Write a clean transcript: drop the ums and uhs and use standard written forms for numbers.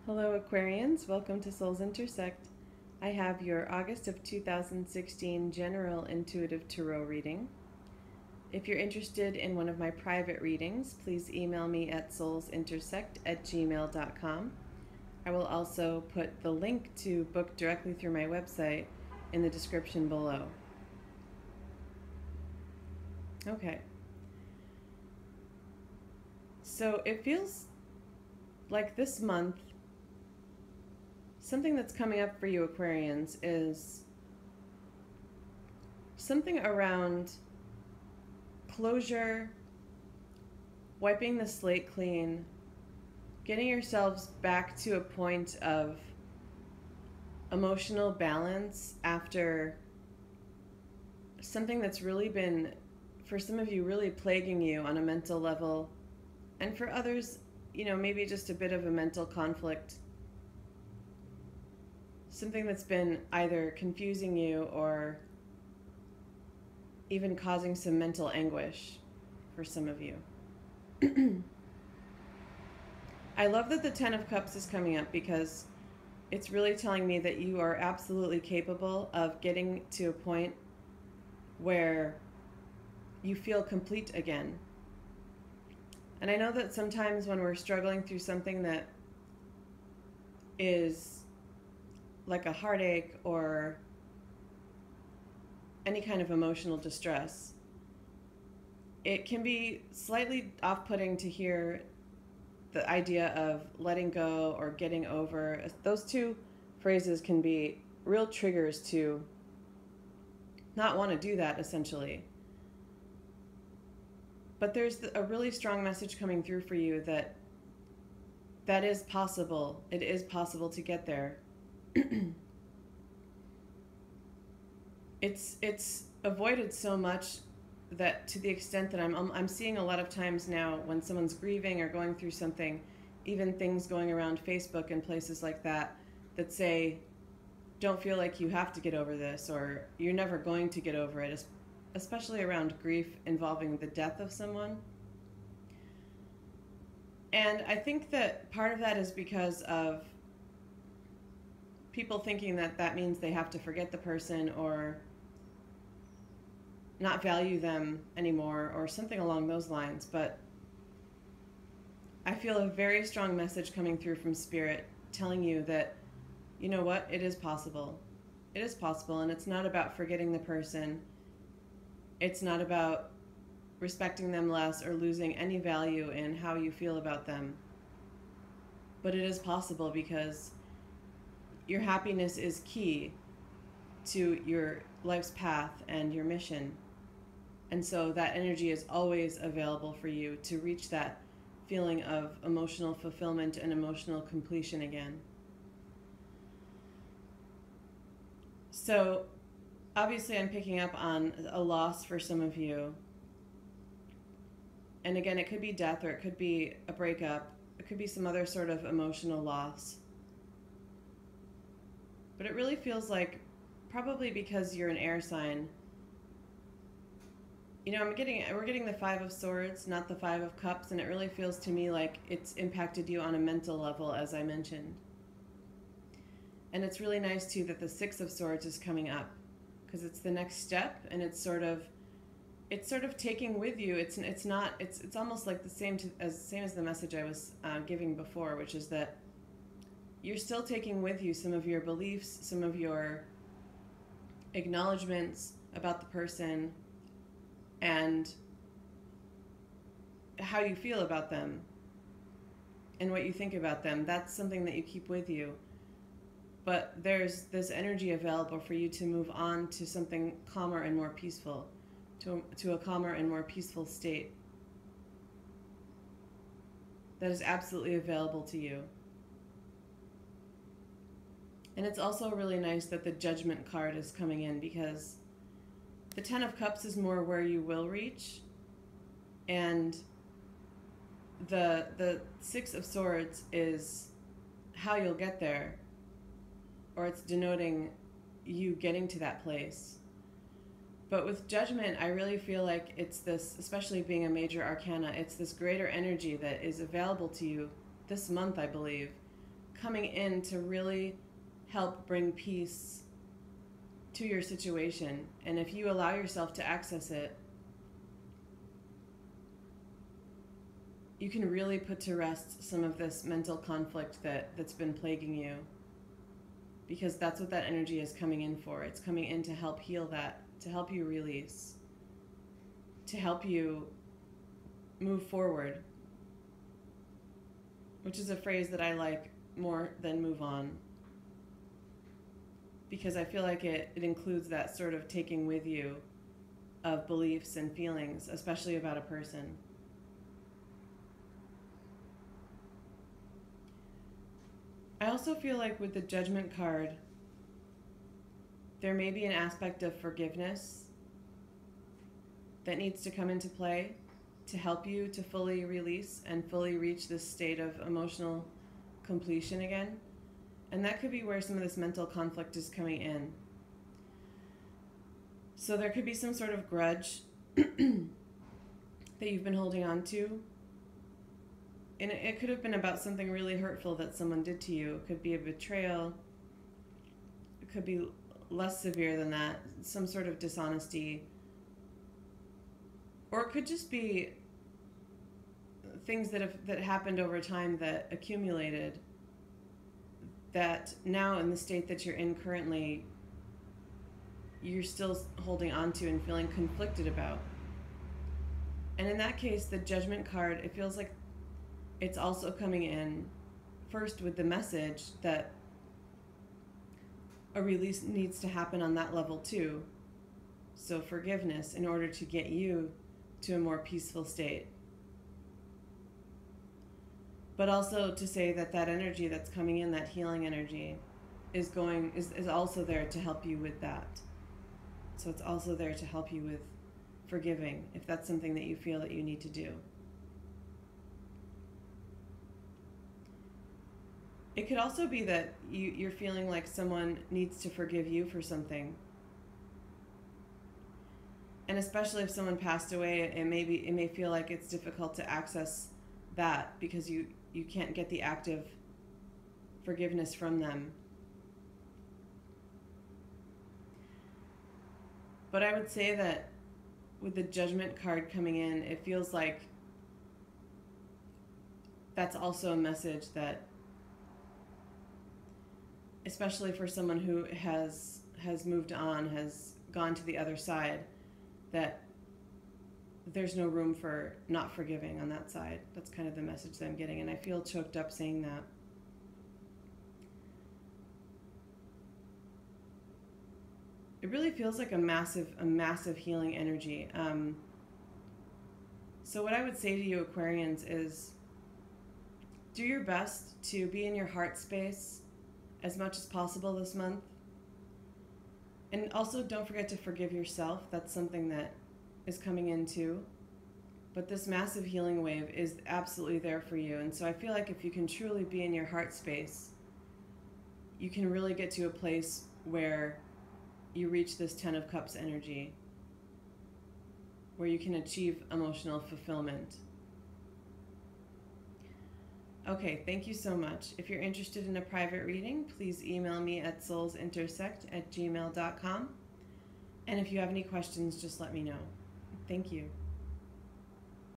Hello Aquarians, welcome to Souls Intersect. I have your August of 2016 General Intuitive Tarot reading. If you're interested in one of my private readings, please email me at soulsintersect@gmail.com. I will also put the link to book directly through my website in the description below. Okay. So it feels like this month something that's coming up for you Aquarians is something around closure, wiping the slate clean, getting yourselves back to a point of emotional balance after something that's really been, for some of you, really plaguing you on a mental level, and for others, maybe just a bit of a mental conflict. Something that's been either confusing you or even causing some mental anguish for some of you. I love that the Ten of Cups is coming up because it's really telling me that you are absolutely capable of getting to a point where you feel complete again. And I know that sometimes when we're struggling through something that is like a heartache or any kind of emotional distress, it can be slightly off-putting to hear the idea of letting go or getting over. Those two phrases can be real triggers to not want to do that, essentially. But there's a really strong message coming through for you that is possible. It is possible to get there. It's avoided so much that, to the extent that I'm seeing a lot of times now when someone's grieving or going through something, even things going around Facebook and places like that say, don't feel like you have to get over this, or you're never going to get over it, especially around grief involving the death of someone. And I think that part of that is because of people thinking that means they have to forget the person or not value them anymore or something along those lines. But I feel a very strong message coming through from Spirit telling you that, you know what, it is possible. It is possible, and it's not about forgetting the person. It's not about respecting them less or losing any value in how you feel about them. But it is possible because your happiness is key to your life's path and your mission. And so that energy is always available for you to reach that feeling of emotional fulfillment and emotional completion again. So obviously I'm picking up on a loss for some of you. And again, it could be death, or it could be a breakup. It could be some other sort of emotional loss. But it really feels like, probably because you're an air sign, we're getting the Five of Swords, not the Five of Cups, and it really feels to me like it's impacted you on a mental level, as I mentioned. And it's really nice too that the Six of Swords is coming up, because it's the next step, and it's sort of taking with you. It's almost like the same as the message I was giving before, which is that you're still taking with you some of your beliefs, some of your acknowledgments about the person, and how you feel about them and what you think about them. That's something that you keep with you. But there's this energy available for you to move on to something calmer and more peaceful, to a calmer and more peaceful state. That is absolutely available to you. And it's also really nice that the Judgment card is coming in, because the Ten of Cups is more where you will reach, and the Six of Swords is how you'll get there, or it's denoting you getting to that place. But with Judgment, I really feel like it's this, especially being a major arcana, it's this greater energy that is available to you this month, I believe, coming in to really help bring peace to your situation. And if you allow yourself to access it, you can really put to rest some of this mental conflict that's been plaguing you. Because that's what that energy is coming in for. It's coming in to help heal that, to help you release, to help you move forward, which is a phrase that I like more than move on, because I feel like it includes that sort of taking with you of beliefs and feelings, especially about a person. I also feel like with the Judgment card, there may be an aspect of forgiveness that needs to come into play to help you to fully release and fully reach this state of emotional completion again. And that could be where some of this mental conflict is coming in. So there could be some sort of grudge that you've been holding on to. And it could have been about something really hurtful that someone did to you. It could be a betrayal. It could be less severe than that, some sort of dishonesty. Or it could just be things that happened over time that accumulated, that now in the state that you're in currently, you're still holding on to and feeling conflicted about. And in that case, the Judgment card, it feels like it's also coming in first with the message that a release needs to happen on that level too. So forgiveness in order to get you to a more peaceful state. But also to say that that energy that's coming in, that healing energy, is also there to help you with that. So it's also there to help you with forgiving, if that's something that you feel that you need to do. It could also be that you're feeling like someone needs to forgive you for something. And especially if someone passed away, it may feel like it's difficult to access that because you can't get the active forgiveness from them. But I would say that with the Judgment card coming in, it feels like that's also a message that, especially for someone who has moved on, has gone to the other side, that there's no room for not forgiving on that side. That's kind of the message that I'm getting, and I feel choked up saying that. It really feels like a massive healing energy. So what I would say to you, Aquarians, is do your best to be in your heart space as much as possible this month. And also don't forget to forgive yourself. That's something that is coming in too. But this massive healing wave is absolutely there for you. And so I feel like if you can truly be in your heart space, you can really get to a place where you reach this 10 of Cups energy, where you can achieve emotional fulfillment. Okay, thank you so much. If you're interested in a private reading, please email me at soulsintersect@gmail.com. And if you have any questions, just let me know. Thank you.